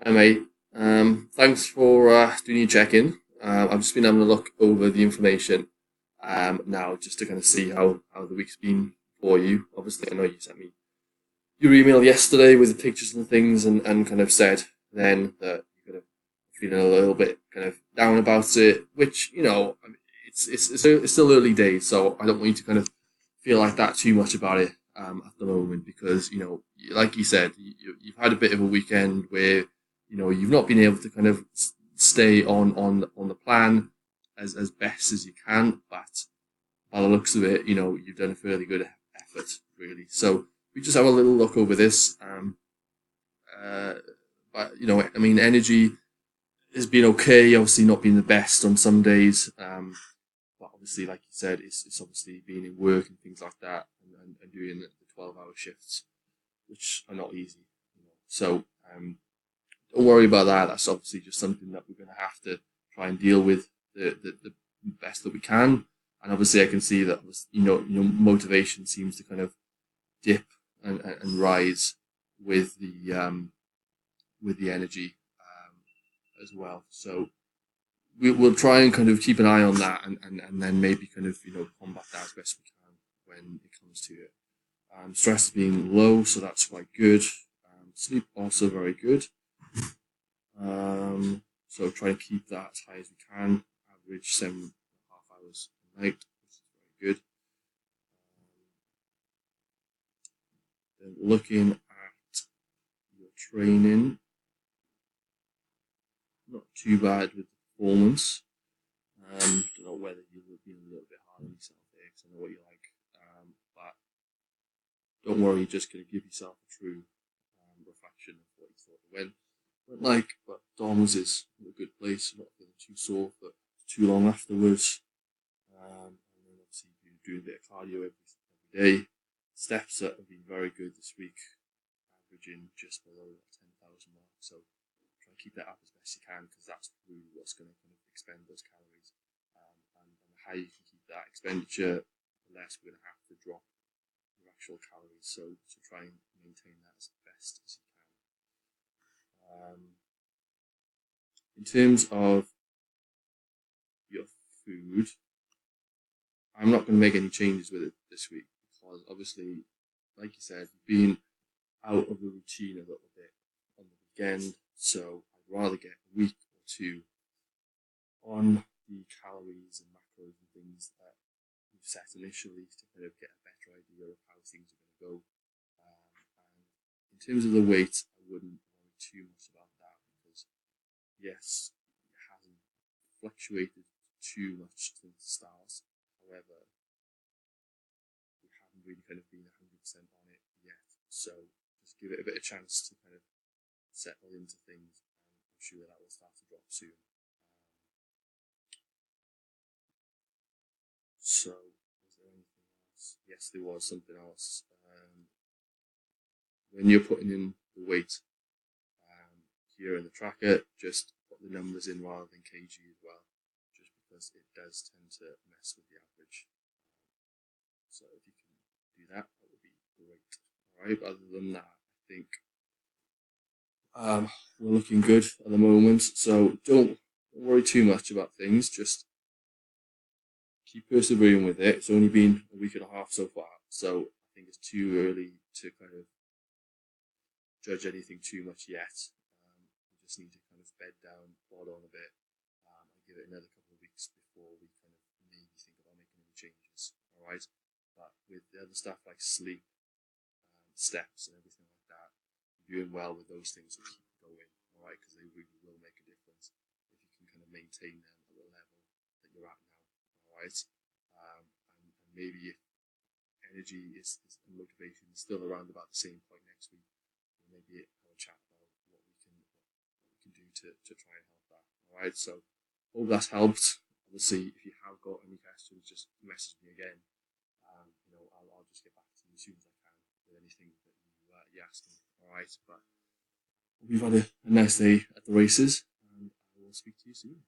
Hi mate, thanks for doing your check-in. I've just been having a look over the information now just to kind of see how the week's been for you. Obviously, I know you sent me your email yesterday with the pictures and things and kind of said then that you're kind of feeling a little bit kind of down about it, which, I mean, it's still early days, so I don't want you to kind of feel like that too much about it at the moment because, like you said, you've had a bit of a weekend where you've not been able to kind of stay on the plan as best as you can, but by the looks of it, you've done a fairly good effort, really. So we just have a little look over this. Uh, but I mean, energy has been okay. Obviously, not been the best on some days. But obviously, like you said, it's obviously being in work and things like that, and doing the 12-hour shifts, which are not easy. So don't worry about that. That's obviously just something that we're going to have to try and deal with the best that we can. And obviously, I can see that your motivation seems to kind of dip and rise with the energy as well. So we'll try and kind of keep an eye on that and then maybe kind of combat that as best we can when it comes to it. Stress being low, so that's quite good. Sleep also very good. So try and keep that as high as we can. Average 7.5 hours a night, which is very good. Then looking at your training, not too bad with the performance. Don't know whether you would be a little bit hard on yourself there because I know what you like. But don't worry, you're just going to give yourself a true reflection of what you thought it went like. But Dom's is in a good place, not feeling too sore for too long afterwards. And then obviously you're doing a bit of cardio every day. Steps that have been very good this week, averaging just below that 10,000 mark. So try and keep that up as best you can because that's really what's going to kind of expend those calories. And the higher you can keep that expenditure, the less we're going to have to drop your actual calories. So try and maintain that as best as you can. In terms of your food, I'm not going to make any changes with it this week because obviously, like you said, you've been out of the routine a little bit on the weekend. So I'd rather get a week or two on the calories and macros and things that we've set initially to kind of get a better idea of how things are going to go. And in terms of the weight, I wouldn't worry too much about that because, yes, it hasn't fluctuated too much since the start. However, we haven't really kind of been 100% on it yet. So just give it a bit of chance to kind of settle into things, and I'm sure that will start to drop soon. So, was there anything else? Yes, there was something else. When you're putting in the weight here in the tracker, just put the numbers in rather than kg as well, just because it does tend to mess with the average. So if you can do that, that would be great. Alright, other than that, I think we're looking good at the moment, so don't worry too much about things, just keep persevering with it. It's only been a week and a half so far, so I think it's too early to kind of judge anything too much yet. We just need to kind of bed down, plod on a bit, and give it another couple of weeks before we kind of maybe think about making any changes. Alright, but with the other stuff like sleep, steps, and everything like that, you're doing well with those things, so keep going. Alright, because they really will make a difference if you can kind of maintain them at the level that you're at now. Alright, and maybe if energy is and motivation is still around about the same point next week, maybe have a chat about what we can do to try and help that. Alright, so hope that's helped. Obviously, if you have got any questions, just message me again. I'll just get back to you as soon as I can with anything that you asked me. Alright, but hope you've had a nice day at the races, and I will speak to you soon.